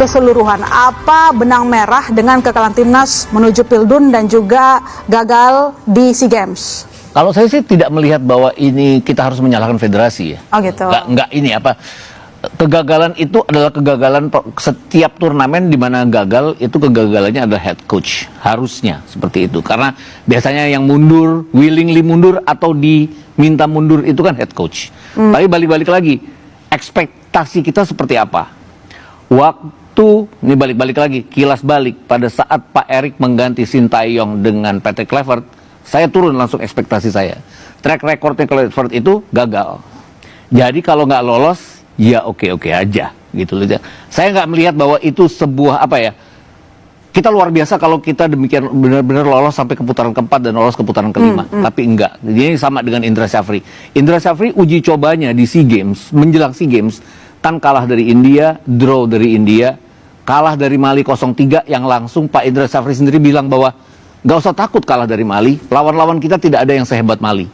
keseluruhan. Apa benang merah dengan kekalahan timnas menuju Pildun dan juga gagal di SEA Games? Kalau saya sih tidak melihat bahwa ini kita harus menyalahkan federasi ya. Oh gitu. Nggak ini apa. Kegagalan itu adalah kegagalan setiap turnamen di mana gagal itu kegagalannya adalah head coach. Harusnya seperti itu. Karena biasanya yang mundur, willingly mundur atau diminta mundur itu kan head coach. Tapi balik-balik lagi, ekspektasi kita seperti apa? Waktu, ini balik-balik lagi, kilas balik pada saat Pak Erik mengganti Sintayong dengan Patrick Kluivert, saya turun langsung ekspektasi saya. Track recordnya Kluivert itu gagal. Jadi kalau nggak lolos, ya oke-oke aja gitu loh. Saya nggak melihat bahwa itu sebuah apa ya, kita luar biasa kalau kita demikian benar-benar lolos sampai ke putaran keempat dan lolos ke putaran kelima. Tapi enggak, jadi sama dengan Indra Syafri. Indra Syafri uji cobanya di SEA Games, menjelang SEA Games kan kalah dari India, draw dari India, kalah dari Mali 0-3 yang langsung Pak Indra Syafri sendiri bilang bahwa nggak usah takut kalah dari Mali, lawan-lawan kita tidak ada yang sehebat Mali.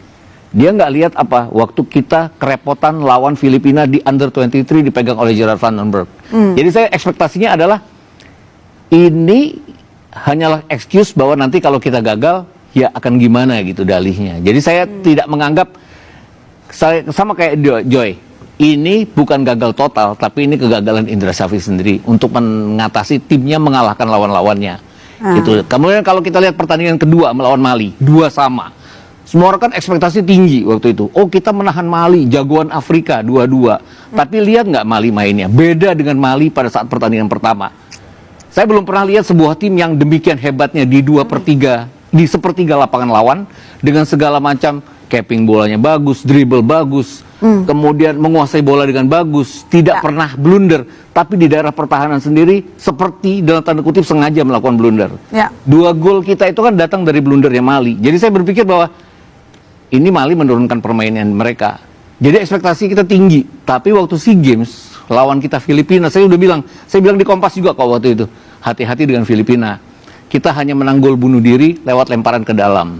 Dia nggak lihat apa, waktu kita kerepotan lawan Filipina di Under-23 dipegang oleh Gerard van den Berg. Jadi saya ekspektasinya adalah, ini hanyalah excuse bahwa nanti kalau kita gagal, ya akan gimana gitu dalihnya. Jadi saya tidak menganggap, sama kayak Joy, ini bukan gagal total, tapi ini kegagalan Indra Syafri sendiri untuk mengatasi timnya mengalahkan lawan-lawannya. Gitu. Kemudian kalau kita lihat pertandingan kedua melawan Mali, 2-2. Semua orang kan ekspektasi tinggi waktu itu. Oh, kita menahan Mali, jagoan Afrika 2-2. Tapi lihat nggak Mali mainnya? Beda dengan Mali pada saat pertandingan pertama. Saya belum pernah lihat sebuah tim yang demikian hebatnya di 2/3, di sepertiga lapangan lawan, dengan segala macam capping bolanya bagus, dribble bagus, kemudian menguasai bola dengan bagus, tidak pernah blunder. Tapi di daerah pertahanan sendiri seperti dalam tanda kutip sengaja melakukan blunder. 2 gol kita itu kan datang dari blundernya Mali. Jadi saya berpikir bahwa ini Mali menurunkan permainan mereka. Jadi ekspektasi kita tinggi. Tapi waktu SEA Games lawan kita Filipina, saya bilang di Kompas juga kok waktu itu, hati-hati dengan Filipina. Kita hanya menang gol bunuh diri lewat lemparan ke dalam.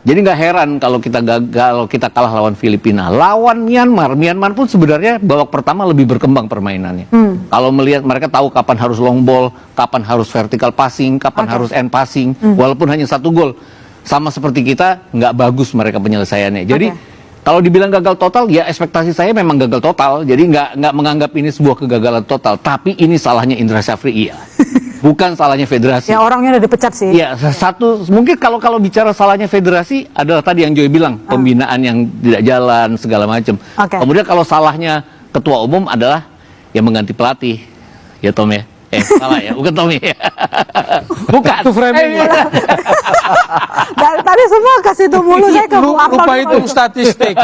Jadi nggak heran kalau kita kalah lawan Filipina. Lawan Myanmar pun sebenarnya babak pertama lebih berkembang permainannya. Kalau melihat mereka tahu kapan harus long ball, kapan harus vertical passing, kapan harus end passing, walaupun hanya 1 gol. Sama seperti kita, nggak bagus mereka penyelesaiannya. Jadi kalau dibilang gagal total, ya ekspektasi saya memang gagal total. Jadi nggak menganggap ini sebuah kegagalan total. Tapi ini salahnya Indra Syafri, iya. Bukan salahnya federasi. Ya orangnya udah dipecat sih. Ya, mungkin kalau bicara salahnya federasi adalah tadi yang Joy bilang, pembinaan yang tidak jalan, segala macam. Kemudian kalau salahnya ketua umum adalah yang mengganti pelatih. Ya Tom ya. Salah ya, bukan Tommy. Bukan. Itu framing. Dari tadi semua kasih itu mulu, saya ke lupa hitung statistik.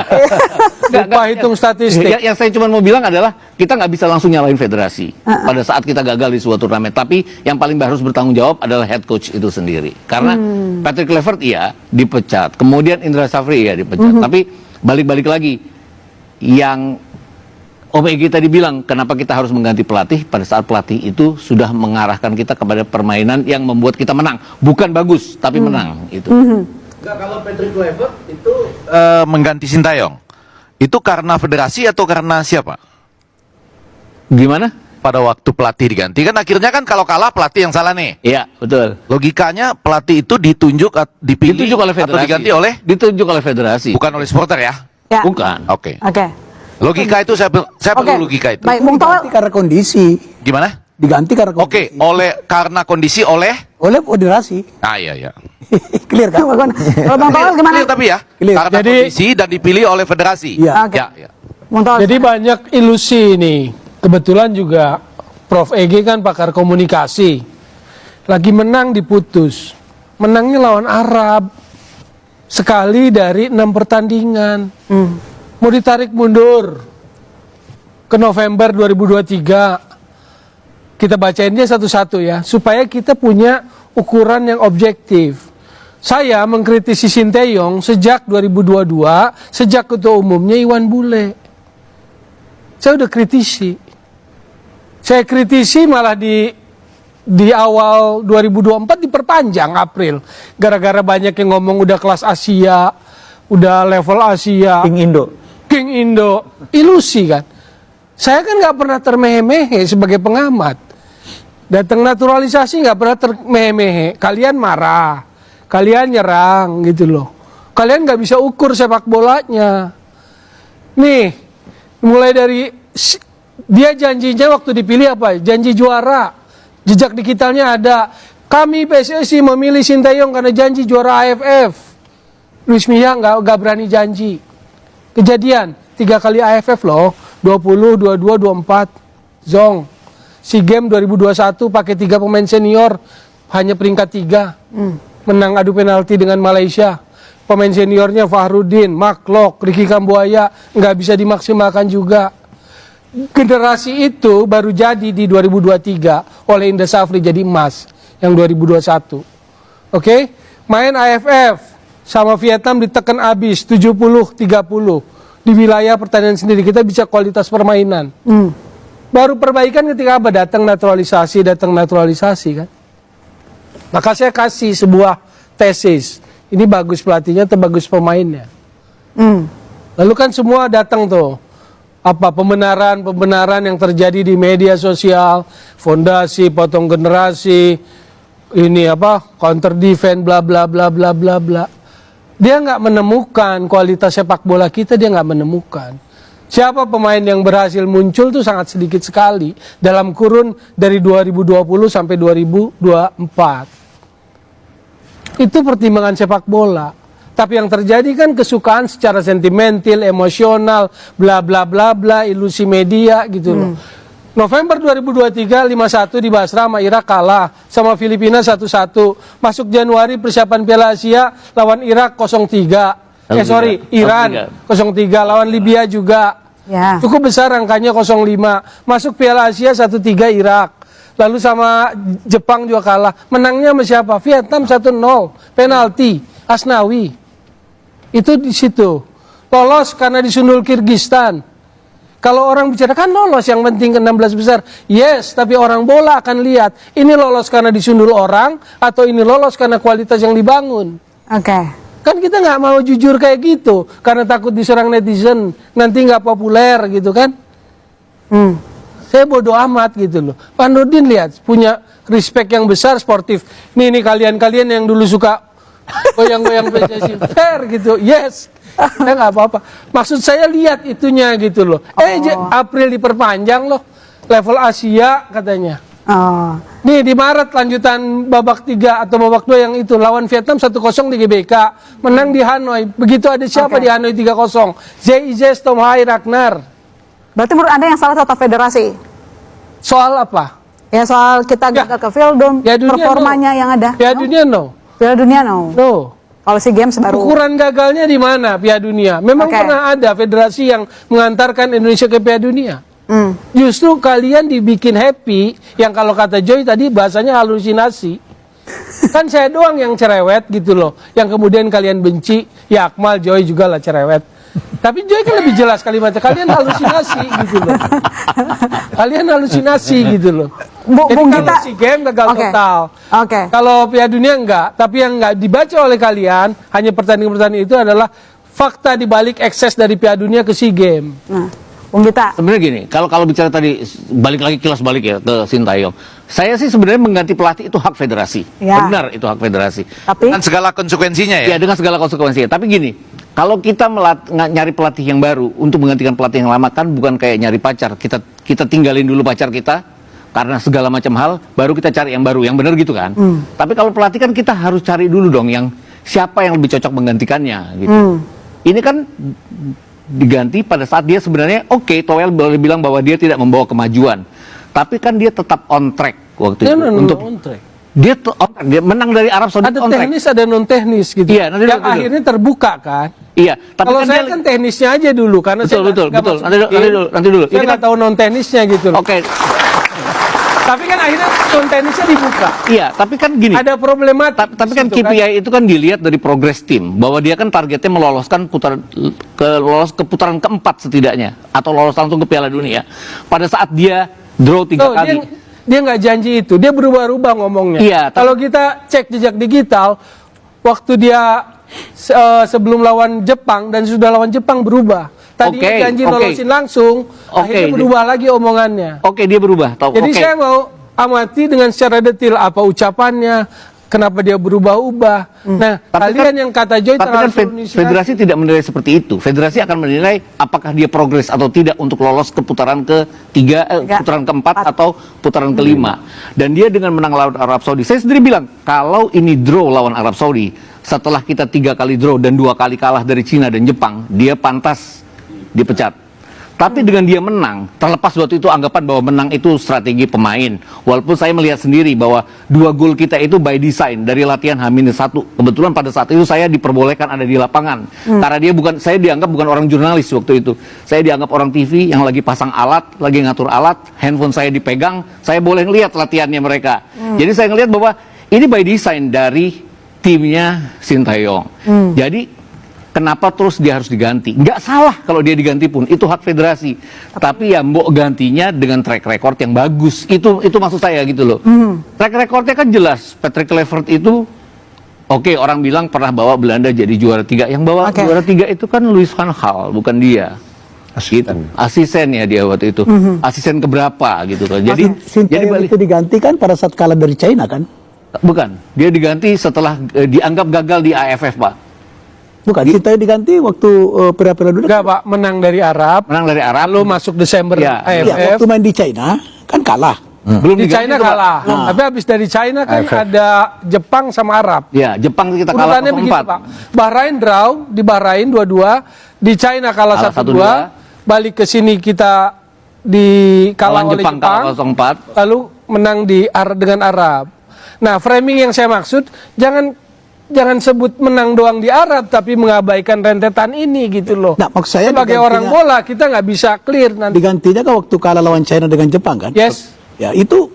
Lupa hitung statistik. Yang saya cuma mau bilang adalah kita nggak bisa langsung nyalain federasi pada saat kita gagal di sebuah turnamen. Tapi yang paling harus bertanggung jawab adalah head coach itu sendiri. Karena Patrick Kluivert iya dipecat, kemudian Indra Syafri iya dipecat. Tapi balik-balik lagi, yang Om Egy tadi bilang, kenapa kita harus mengganti pelatih pada saat pelatih itu sudah mengarahkan kita kepada permainan yang membuat kita menang. Bukan bagus, tapi menang. Itu. Enggak, kalau Patrick Kluivert itu mengganti Sintayong, itu karena federasi atau karena siapa? Gimana? Pada waktu pelatih diganti, kan akhirnya kan kalau kalah pelatih yang salah nih. Iya, betul. Logikanya pelatih itu dipilih oleh federasi. Atau diganti oleh? Ditunjuk oleh federasi. Bukan oleh supporter ya? Bukan. Oke. Logika itu saya perlu logika itu. Baik, Bung Toel. Diganti karena kondisi. Gimana? Diganti karena kondisi. Karena kondisi oleh federasi. Iya. Clear kan? Kalau Bung Toel gimana? Clear tapi ya. Clear. Karena kondisi dan dipilih oleh federasi. Iya. Ya. Bung Toel, Jadi banyak ilusi ini. Kebetulan juga Prof. Egy kan pakar komunikasi. Lagi menang diputus. Menangnya lawan Arab. Sekali dari 6 pertandingan. Mau ditarik mundur ke November 2023. Kita bacainnya satu-satu ya, supaya kita punya ukuran yang objektif. Saya mengkritisi Sintayong sejak 2022, sejak ketua umumnya Iwan Bule. Saya udah kritisi. Saya kritisi malah di awal 2024 diperpanjang April. Gara-gara banyak yang ngomong udah kelas Asia, udah level Asia. King Indo, ilusi kan. Saya kan nggak pernah termehe-mehe sebagai pengamat. Datang naturalisasi nggak pernah termehe-mehe. Kalian marah, kalian nyerang gitu loh. Kalian nggak bisa ukur sepak bolanya. Nih, mulai dari dia janjinya waktu dipilih apa? Janji juara. Jejak digitalnya ada. Kami PSSI memilih Sinteyong karena janji juara AFF. Luis Milla nggak berani janji. Kejadian 3 kali AFF loh, 20, 22, 24. Zong. SEA Games 2021 pakai 3 pemain senior, hanya peringkat 3. Menang adu penalti dengan Malaysia. Pemain seniornya Fahrudin, Maklok, Ricky Kambuaya, nggak bisa dimaksimalkan juga. Generasi itu baru jadi di 2023 oleh Indra Safri jadi emas yang 2021. Oke? Main AFF sama Vietnam ditekan abis 70-30 di wilayah pertandingan sendiri. Kita bisa kualitas permainan. Baru perbaikan ketika apa? Datang naturalisasi kan. Maka saya kasih sebuah tesis. Ini bagus pelatihnya atau bagus pemainnya. Lalu kan semua datang tuh. Apa pembenaran yang terjadi di media sosial, fondasi, potong generasi, ini apa, counter defense, bla bla bla bla bla bla. Dia nggak menemukan kualitas sepak bola kita, dia nggak menemukan. Siapa pemain yang berhasil muncul tuh sangat sedikit sekali dalam kurun dari 2020 sampai 2024. Itu pertimbangan sepak bola. Tapi yang terjadi kan kesukaan secara sentimental, emosional, bla bla bla bla, ilusi media gitu loh. November 2023 5-1 di Basra sama Irak kalah, sama Filipina 1-1. Masuk Januari persiapan Piala Asia lawan Irak 0-3. Iran 0-3, lawan Libya juga. Ya. Cukup besar angkanya 0-5. Masuk Piala Asia 1-3 Irak. Lalu sama Jepang juga kalah. Menangnya sama siapa? Vietnam 1-0. Penalti Asnawi. Itu di situ. Lolos karena disundul Kirgistan. Kalau orang bicara kan lolos yang penting ke 16 besar. Yes, tapi orang bola akan lihat ini lolos karena disundul orang atau ini lolos karena kualitas yang dibangun. Oke. Kan kita nggak mau jujur kayak gitu karena takut diserang netizen, nanti nggak populer gitu kan. Saya bodoh amat gitu loh. Pak Nurdin lihat punya respect yang besar sportif. Nih kalian-kalian yang dulu suka goyang-goyang PSSI fair gitu. Yes. Saya nggak apa-apa. Maksud saya lihat itunya gitu loh. April diperpanjang loh. Level Asia katanya. Nih di Maret lanjutan babak 3 atau babak 2 yang itu lawan Vietnam 1-0 di GBK, menang di Hanoi. Begitu ada siapa di Hanoi 3-0? Zizes, Tom Hai, Ragnar. Berarti menurut Anda yang salah tetap federasi? Soal apa? Ya soal kita gagal ke field performanya yang ada. Piala Dunia no. Piala Dunia no. Kalau SEA Games baru. Ukuran gagalnya di mana Piala Dunia? Memang pernah ada federasi yang mengantarkan Indonesia ke Piala Dunia. Justru kalian dibikin happy, yang kalau kata Joy tadi bahasanya halusinasi. Kan saya doang yang cerewet gitu loh, yang kemudian kalian benci. Ya Akmal, Joy juga lah cerewet. Tapi Joy kan lebih jelas kalimatnya, kalian halusinasi gitu loh. Kalian halusinasi gitu loh. Jadi kalau SEA Games gagal total. Kalau Piala Dunia enggak, tapi yang enggak dibaca oleh kalian hanya pertandingan-pertandingan itu adalah fakta dibalik ekses dari Piala Dunia ke SEA Games. Sebenarnya gini, kalau bicara tadi balik lagi kilas balik ya ke Sintayong, saya sih sebenarnya mengganti pelatih itu hak federasi, benar itu hak federasi. Tapi dengan segala konsekuensinya ya. Ya dengan segala konsekuensinya. Tapi gini, kalau kita nyari pelatih yang baru untuk menggantikan pelatih yang lama kan bukan kayak nyari pacar. Kita tinggalin dulu pacar kita karena segala macam hal, baru kita cari yang baru, yang benar gitu kan. Tapi kalau pelatih kan kita harus cari dulu dong yang siapa yang lebih cocok menggantikannya gitu. Ini kan diganti pada saat dia sebenarnya Toel boleh bilang bahwa dia tidak membawa kemajuan, tapi kan dia tetap on track waktu itu untuk on track. Dia menang dari Arab Saudi. Ada teknis, ada non teknis gitu. Iya, yang akhirnya terbuka kan. Iya, tapi kalau kan saya kan teknisnya aja dulu karena betul. Nanti dulu. Saya nggak tahu non teknisnya gitu. Oke. Tapi kan akhirnya non teknisnya dibuka. Iya, tapi kan gini. Ada problematik. Tapi kan KPI itu kan dilihat dari progres tim, bahwa dia kan targetnya meloloskan lolos ke putaran keempat setidaknya, atau lolos langsung ke Piala Dunia. Pada saat dia draw 3 kali. Dia nggak janji itu, dia berubah-ubah ngomongnya. Iya. Kalau kita cek jejak digital, waktu dia sebelum lawan Jepang dan sudah lawan Jepang berubah. Tadinya janji lolosin langsung, akhirnya berubah lagi omongannya. Dia berubah. Jadi saya mau amati dengan secara detail apa ucapannya, kenapa dia berubah-ubah. Nah, kalian yang kata Joy Tapi kan terlalu inisiasi. federasi tidak menilai seperti itu. Federasi akan menilai apakah dia progres atau tidak untuk lolos ke putaran putaran keempat atau putaran kelima. Dan dia dengan menang lawan Arab Saudi. Saya sendiri bilang, kalau ini draw lawan Arab Saudi, setelah kita 3 kali draw dan 2 kali kalah dari Cina dan Jepang, dia pantas dipecat. Tapi dengan dia menang, terlepas waktu itu anggapan bahwa menang itu strategi pemain. Walaupun saya melihat sendiri bahwa 2 gol kita itu by design dari latihan H-1. Kebetulan pada saat itu saya diperbolehkan ada di lapangan. Karena saya dianggap bukan orang jurnalis waktu itu. Saya dianggap orang TV yang lagi pasang alat, lagi ngatur alat, handphone saya dipegang, saya boleh lihat latihannya mereka. Jadi saya ngelihat bahwa ini by design dari timnya Sintayong. Jadi kenapa terus dia harus diganti? Nggak salah kalau dia diganti pun, itu hak federasi. Tapi ya mbok gantinya dengan track record yang bagus. Itu maksud saya gitu loh. Track recordnya kan jelas. Patrick Kluivert itu, oke, orang bilang pernah bawa Belanda jadi juara 3. Yang bawa juara 3 itu kan Louis van Gaal, bukan dia. Asisten ya dia waktu itu. Asisten keberapa gitu kan. Jadi Sintayong itu diganti kan pada saat kalah dari China kan? bukan, dia diganti setelah dianggap gagal di AFF, Pak. Bukan, Sintayong diganti waktu Piala Dunia. Enggak, Pak, menang dari Arab. Menang dari Arab. Lalu masuk Desember Ya, Iya, AFF. waktu main di China kan kalah. Belum Di diganti China tuh, Pak. kalah. Tapi habis dari China kan ada Jepang sama Arab. Ya, Jepang kita kalah Urutannya begitu, 0-4. Pak. Bahrain draw, di Bahrain 2-2, di China kalah Kalah 1-2, balik ke sini kita kalah Lawan oleh Jepang Jepang, kalah 0-4. lalu menang dengan Arab. Nah, framing yang saya maksud, jangan sebut menang doang di Arab, tapi mengabaikan rentetan ini gitu loh. Nah, maksud saya Sebagai digantinya- orang bola, kita nggak bisa clear nanti. Digantinya kan waktu kalah lawan China dengan Jepang kan? Yes. Ya, itu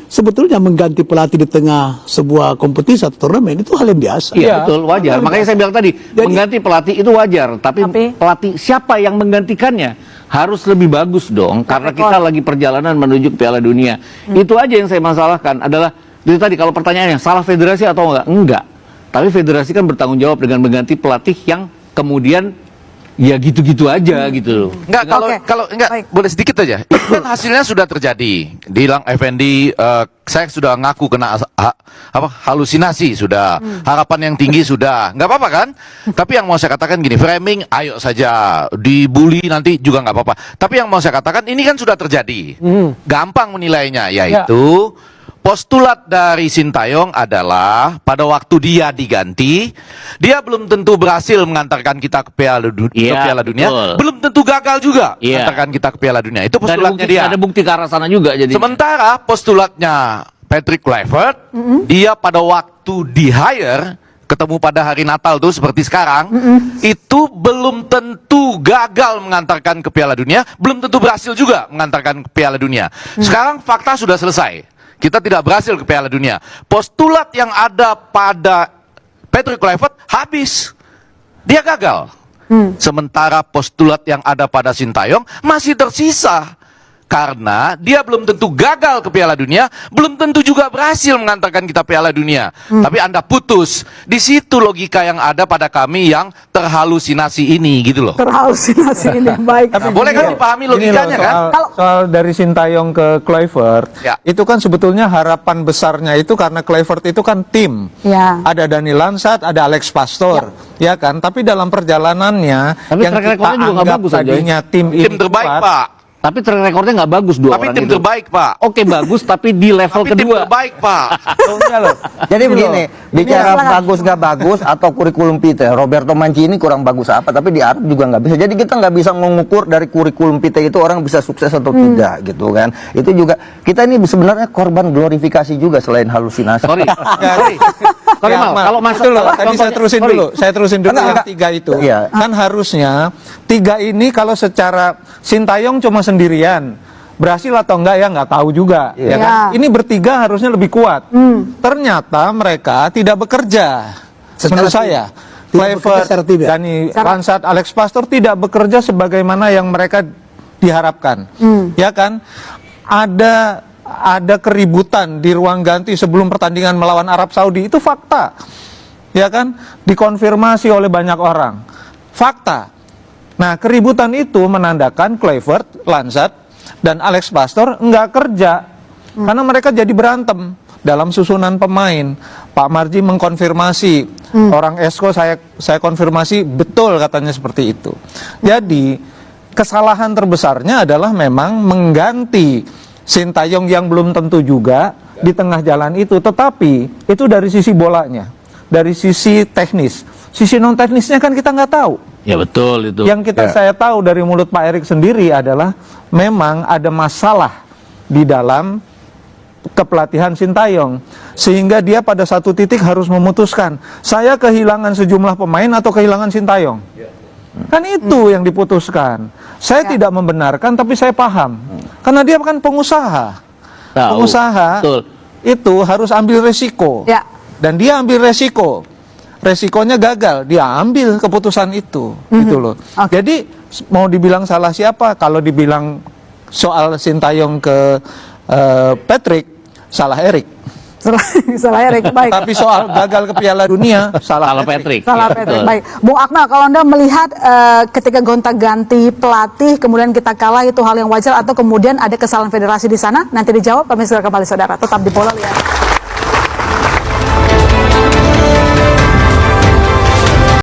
sebetulnya mengganti pelatih di tengah sebuah kompetisi atau turnamen itu hal yang biasa. Iya, Iya. betul, wajar. Makanya saya bilang tadi, mengganti pelatih itu wajar, tapi pelatih siapa yang menggantikannya harus lebih bagus dong, karena kita lagi perjalanan menuju ke Piala Dunia. Itu aja yang saya masalahkan adalah itu tadi, kalau pertanyaannya salah federasi atau enggak? Enggak. Tapi federasi kan bertanggung jawab dengan mengganti pelatih yang kemudian ya gitu-gitu aja gitu loh. Enggak, kalau enggak boleh sedikit aja. Itu kan hasilnya sudah terjadi. Dilang Effendi, saya sudah ngaku kena halusinasi sudah. Harapan yang tinggi sudah. Enggak apa-apa kan? Tapi yang mau saya katakan gini, framing ayo saja. Dibully nanti juga enggak apa-apa. Tapi yang mau saya katakan ini kan sudah terjadi. Gampang menilainya, yaitu postulat dari Sintayong adalah pada waktu dia diganti, dia belum tentu berhasil mengantarkan kita ke Piala Dunia, betul. belum tentu gagal juga Iya. mengantarkan kita ke Piala Dunia. Itu Nggak ada postulatnya bukti, dia. nggak ada bukti ke arah sana juga jadi. Sementara postulatnya Patrick Kluivert, dia pada waktu di hire ketemu pada hari Natal tuh seperti sekarang, itu belum tentu gagal mengantarkan ke Piala Dunia, belum tentu berhasil juga mengantarkan ke Piala Dunia. Sekarang fakta sudah selesai. Kita tidak berhasil ke Piala Dunia. Postulat yang ada pada Patrick Kluivert habis. Dia gagal. Sementara postulat yang ada pada Sintayong masih tersisa. Karena dia belum tentu gagal ke Piala Dunia, belum tentu juga berhasil mengantarkan kita Piala Dunia. Tapi Anda putus. Di situ logika yang ada pada kami yang terhalusinasi ini gitu loh. Terhalusinasi ini, baik. Nah, boleh kan dipahami logikanya kan? Soal dari Sintayong ke Kluivert, Ya. itu kan sebetulnya harapan besarnya itu karena Kluivert itu kan tim. Ya. Ada Dani Lansat, ada Alex Pastor, ya kan? Tapi dalam perjalanannya Tapi yang track kita recordnya juga nggak anggap bagus, Ajoy. tadinya tim ini Tim terbaik, kuat, Pak. Tapi track recordnya nggak bagus dua Tapi orang tim itu. terbaik, Pak. Oke, bagus tapi di level Tapi tim kedua. terbaik, Pak. Jadi begini, bicara silakan. bagus gak bagus atau kurikulum kita, Roberto Mancini kurang bagus apa, tapi di Arab juga nggak bisa. Jadi kita nggak bisa mengukur dari kurikulum kita itu orang bisa sukses atau tidak, gitu kan? Itu juga kita ini sebenarnya korban glorifikasi juga selain halusinasi. Sorry. Sorry, Ya, Mal. Kalau Mas, dulu, tadi saya terusin sorry. dulu. Saya terusin dulu yang Enggak. tiga itu. Iya. Kan harusnya tiga ini kalau secara Sintayong cuma sendirian, berhasil atau enggak ya nggak tahu juga. Iya. Ya kan? Ya. Ini bertiga harusnya lebih kuat. Ternyata mereka tidak bekerja. Menurut saya, Tidak bekerja Kluivert, secara tim, ya? Dani Lansat, Alex Pastor tidak bekerja sebagaimana yang mereka diharapkan. Ya kan? Ada keributan di ruang ganti sebelum pertandingan melawan Arab Saudi, itu fakta. Ya kan? Dikonfirmasi oleh banyak orang. Fakta. Nah, keributan itu menandakan Kluivert, Lansat, dan Alex Pastor nggak kerja. Karena mereka jadi berantem dalam susunan pemain. Pak Marji mengkonfirmasi, orang Esko saya konfirmasi betul katanya seperti itu. Jadi kesalahan terbesarnya adalah memang mengganti Sintayong yang belum tentu juga di tengah jalan itu. Tetapi itu dari sisi bolanya, dari sisi teknis. Sisi non teknisnya kan kita nggak tahu. Ya betul itu. Yang saya tahu dari mulut Pak Erik sendiri adalah memang ada masalah di dalam kepelatihan Sintayong, sehingga dia pada satu titik harus memutuskan, saya kehilangan sejumlah pemain atau kehilangan Sintayong. Kan itu yang diputuskan. Saya tidak membenarkan, tapi saya paham karena dia kan pengusaha. Pengusaha betul. itu harus ambil resiko, Ya. dan dia ambil resiko. Resikonya gagal, dia ambil keputusan itu, gitu loh. Jadi mau dibilang salah siapa? Kalau dibilang soal Sintayong ke Patrick, salah Erik. Salah Erik, baik. Tapi soal gagal ke Piala Dunia, salah Patrick. Salah Ya, Patrick, betul. baik. Bung Akmal, kalau Anda melihat ketika gonta-ganti pelatih, kemudian kita kalah, itu hal yang wajar atau kemudian ada kesalahan federasi di sana? Nanti dijawab, kami segera kembali saudara. Tetap di Bola Liar.